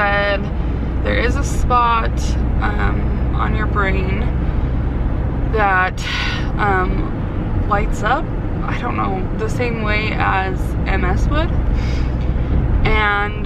said there is a spot on your brain that lights up, I don't know, the same way as MS would. And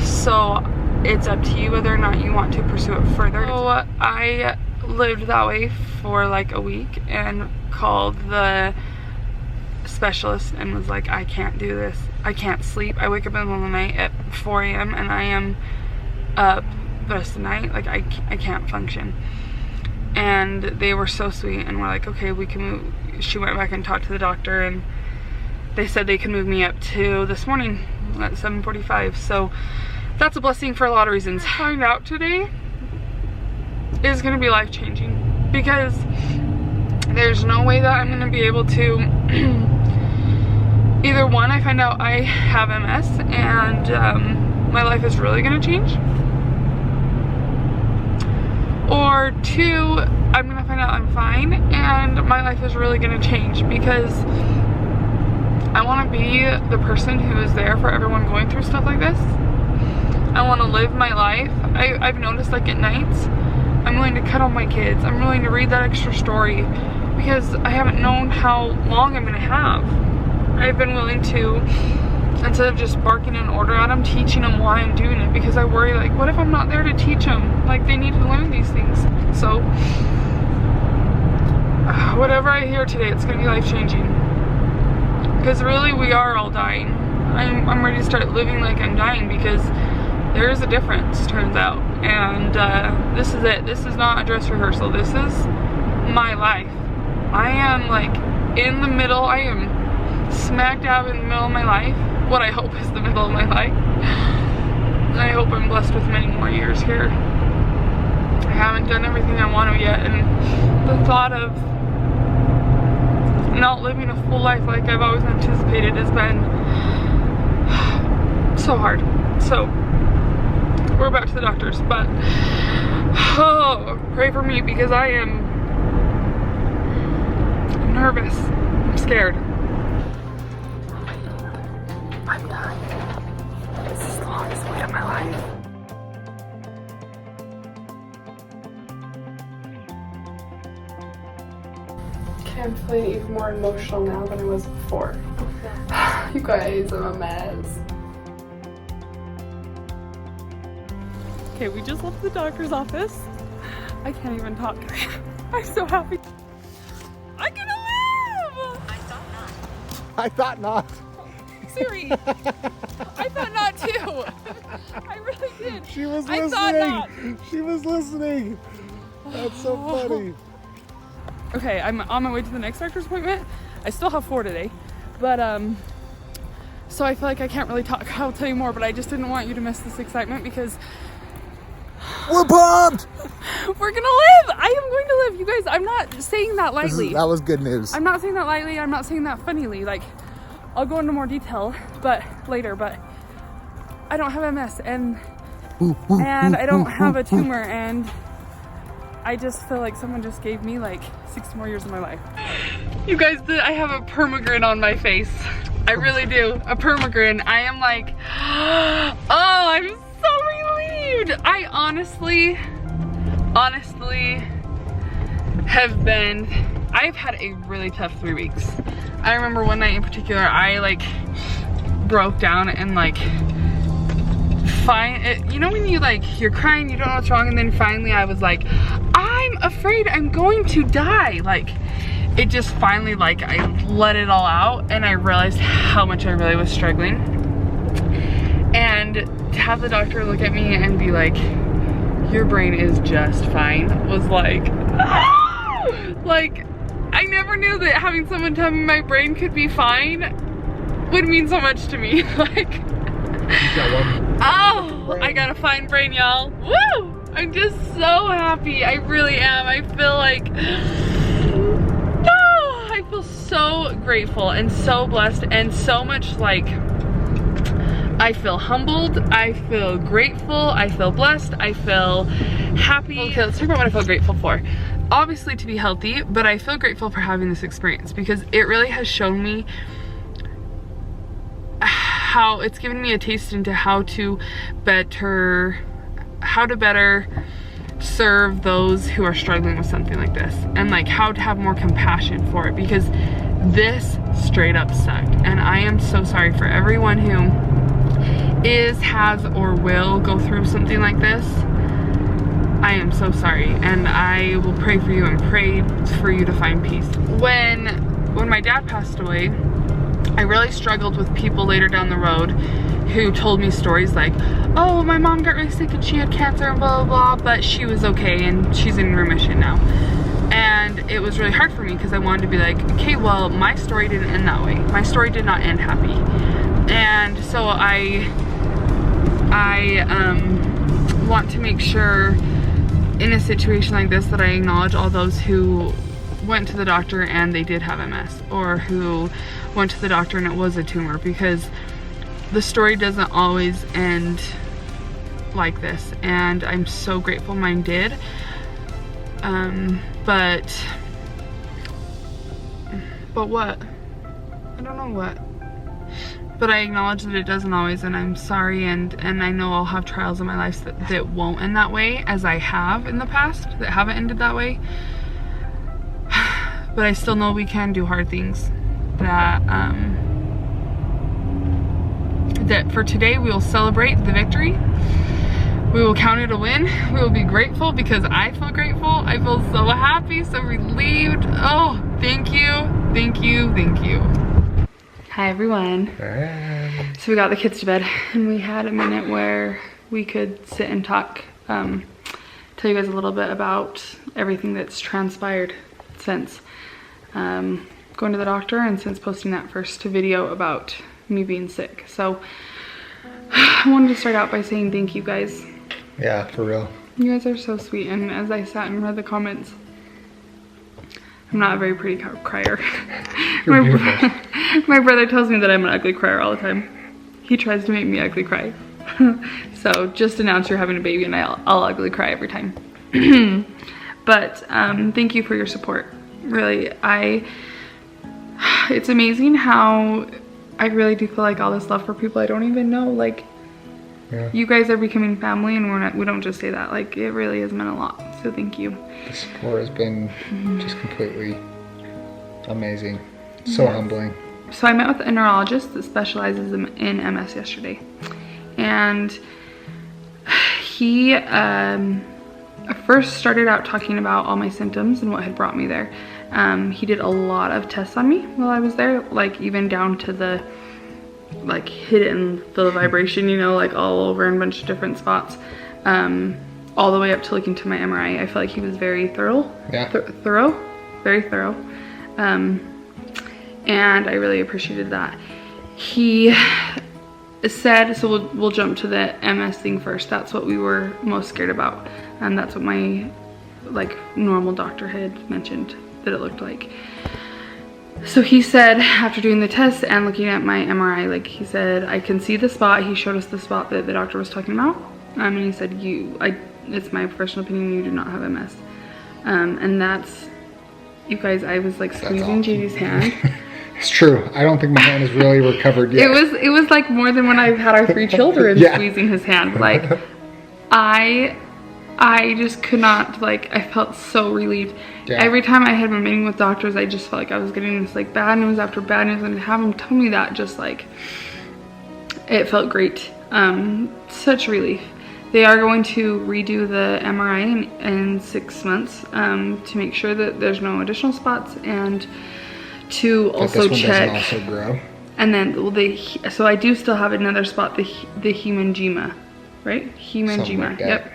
so it's up to you whether or not you want to pursue it further. So I lived that way for like a week and called the specialist and was like, I can't do this. I can't sleep. I wake up in the middle of the night at 4 a.m. and I am up the rest of the night. Like I can't function. And they were so sweet and were like, okay, we can move. She went back and talked to the doctor and they said they could move me up to this morning at 7:45. So that's a blessing for a lot of reasons. Find out today is gonna be life-changing because there's no way that I'm gonna be able to either one, I find out I have MS and my life is really gonna change, or two, I'm gonna find out I'm fine and my life is really gonna change because I want to be the person who is there for everyone going through stuff like this. I want to live my life. I've noticed like at nights, I'm willing to cuddle my kids. I'm willing to read that extra story because I haven't known how long I'm going to have. I've been willing to, instead of just barking an order at them, teaching them why I'm doing it because I worry like, what if I'm not there to teach them? Like they need to learn these things. So whatever I hear today, it's going to be life-changing. Because really, we are all dying. I'm ready to start living like I'm dying because there is a difference, turns out. And this is it. This is not a dress rehearsal. This is my life. I am like in the middle. I am smack dab in the middle of my life. What I hope is the middle of my life. And I hope I'm blessed with many more years here. I haven't done everything I want to yet. And the thought of not living a full life like I've always anticipated has been so hard. So we're back to the doctors, but oh, pray for me because I am nervous. I'm scared. I'm dying. This is the longest wait of my life. I'm feeling even more emotional now than I was before. You guys, I'm a mess. Okay, we just left the doctor's office. I can't even talk. I'm so happy. I'm gonna live! I thought not. I thought not. Siri, I thought not too. I really did. She was listening. I thought not. She was listening. That's so funny. Okay, I'm on my way to the next doctor's appointment. I still have 4 today, but so I feel like I can't really talk. I'll tell you more, but I just didn't want you to miss this excitement because we're pumped. We're gonna live. I am going to live, you guys. I'm not saying that lightly. That was good news. I'm not saying that lightly. I'm not saying that funnily. Like, I'll go into more detail, but later. But I don't have MS, and I don't have a tumor, and I just feel like someone just gave me like 60 more years of my life. You guys, I have a permagrin on my face. I really do. A permagrin. I am like, oh, I'm so relieved. I honestly I've had a really tough 3 weeks. I remember one night in particular, I like broke down and like, you know when you like, you're crying, you don't know what's wrong, and then finally I was like, I'm afraid I'm going to die. Like, it just finally, like, I let it all out and I realized how much I really was struggling. And to have the doctor look at me and be like, your brain is just fine, was like, ah! Like, I never knew that having someone tell me my brain could be fine would mean so much to me. Like, oh, I got a fine brain, y'all. Woo! I'm just so happy. I really am. I feel like, oh, I feel so grateful and so blessed and so much like, I feel humbled, I feel grateful, I feel blessed, I feel happy. Okay, let's talk about what I feel grateful for. Obviously to be healthy, but I feel grateful for having this experience because it really has shown me it's given me a taste into how to better serve those who are struggling with something like this, and like how to have more compassion for it, because this straight up sucked. And I am so sorry for everyone who has or will go through something like this. I am so sorry, and I will pray for you and pray for you to find peace. When my dad passed away, I really struggled with people later down the road who told me stories like, oh, my mom got really sick and she had cancer and blah blah blah, but she was okay and she's in remission now. And it was really hard for me because I wanted to be like, okay, well, my story didn't end that way. My story did not end happy. And so I want to make sure in a situation like this that I acknowledge all those who went to the doctor and they did have MS, or who went to the doctor and it was a tumor, because the story doesn't always end like this, and I'm so grateful mine did. But what? I don't know what. But I acknowledge that it doesn't always, and I'm sorry, and I know I'll have trials in my life that won't end that way, as I have in the past, that haven't ended that way. But I still know we can do hard things. That for today we will celebrate the victory. We will count it a win. We will be grateful, because I feel grateful. I feel so happy, so relieved. Oh, thank you, thank you, thank you. Hi everyone. Hey. So we got the kids to bed and we had a minute where we could sit and talk, tell you guys a little bit about everything that's transpired since going to the doctor and since posting that first video about me being sick. So I wanted to start out by saying thank you guys. Yeah, for real. You guys are so sweet, and as I sat and read the comments, I'm not a very pretty crier. My brother tells me that I'm an ugly crier all the time. He tries to make me ugly cry. So just announce you're having a baby and I'll ugly cry every time. But thank you for your support. Really, it's amazing how I really do feel like all this love for people I don't even know. Like, yeah. You guys are becoming family, and we don't just say that. Like, it really has meant a lot. So thank you. The support has been just completely amazing. So humbling. So I met with a neurologist that specializes in MS yesterday, and he first started out talking about all my symptoms and what had brought me there. He did a lot of tests on me while I was there, like even down to the like hit it and feel the vibration, you know, like all over in a bunch of different spots, all the way up to looking to my MRI. I feel like he was very thorough. Yeah. Very thorough. And I really appreciated that. He said, so we'll jump to the MS thing first. That's what we were most scared about, and that's what my like normal doctor had mentioned that it looked like. So he said, after doing the test and looking at my MRI, like he said, I can see the spot. He showed us the spot that the doctor was talking about, and he said, it's my professional opinion, you do not have MS. And that's, you guys, I was like squeezing JD's hand. It's true. I don't think my hand is really recovered yet. It was like more than when I've had our 3 children. Yeah. Squeezing his hand. Like, I just could not, like, I felt so relieved. Yeah. Every time I had been meeting with doctors, I just felt like I was getting this like bad news after bad news, and to have them tell me that, just like, it felt great. Such relief. They are going to redo the MRI in 6 months to make sure that there's no additional spots, and to also check. Also grow. And then so I do still have another spot, the hemangioma, right? Hemangioma. Like yep.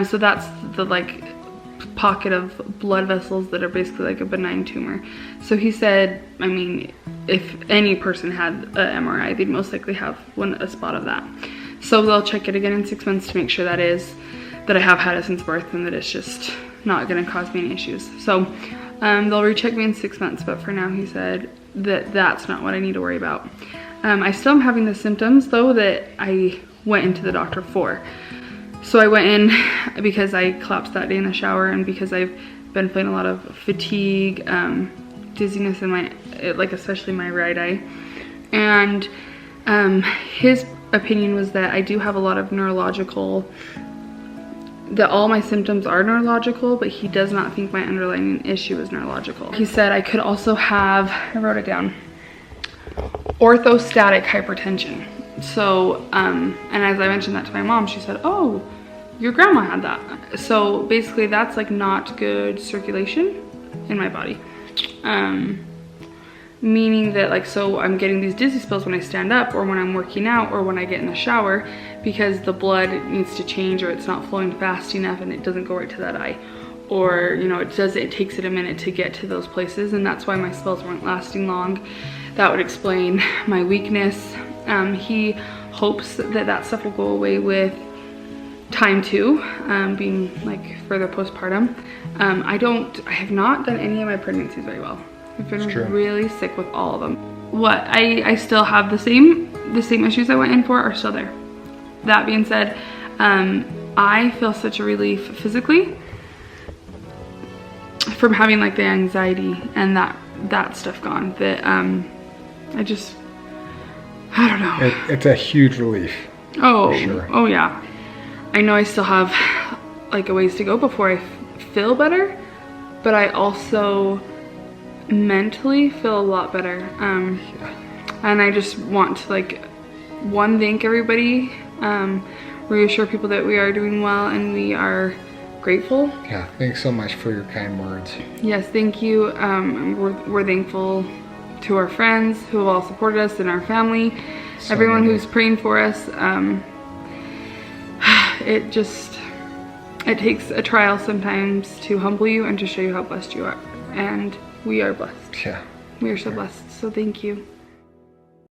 So that's the like pocket of blood vessels that are basically like a benign tumor. So he said, I mean, if any person had an MRI, they'd most likely have a spot of that. So they'll check it again in 6 months to make sure that I have had it since birth, and that it's just not going to cause me any issues. So they'll recheck me in 6 months, but for now he said that that's not what I need to worry about. I still am having the symptoms though that I went into the doctor for. So I went in because I collapsed that day in the shower, and because I've been feeling a lot of fatigue, dizziness in my, like especially my right eye. And His opinion was that I do have a lot of neurological, that all my symptoms are neurological, but he does not think my underlying issue is neurological. He said I could also have, I wrote it down, orthostatic hypertension. So, and as I mentioned that to my mom, she said, oh, your grandma had that. So basically that's like not good circulation in my body. Meaning that like, so I'm getting these dizzy spells when I stand up or when I'm working out or when I get in the shower because the blood needs to change or it's not flowing fast enough and it doesn't go right to that eye. Or, you know, it takes it a minute to get to those places, and that's why my spells weren't lasting long. That would explain my weakness. He hopes that that stuff will go away with time too, being like further postpartum. I have not done any of my pregnancies very well. I've been really sick with all of them. What, I still have the same issues I went in for are still there. That being said, I feel such a relief physically from having like the anxiety and that stuff gone that I don't know. It's a huge relief. Oh, sure. Oh yeah. I know I still have like a ways to go before I feel better, but I also mentally feel a lot better. And I just want to like, thank everybody, reassure people that we are doing well and we are grateful. Yeah, thanks so much for your kind words. Yes, thank you. We're thankful to our friends who have all supported us and our family, everyone who's praying for us. It takes a trial sometimes to humble you and to show you how blessed you are. And we are blessed. Yeah. We are so blessed. So thank you.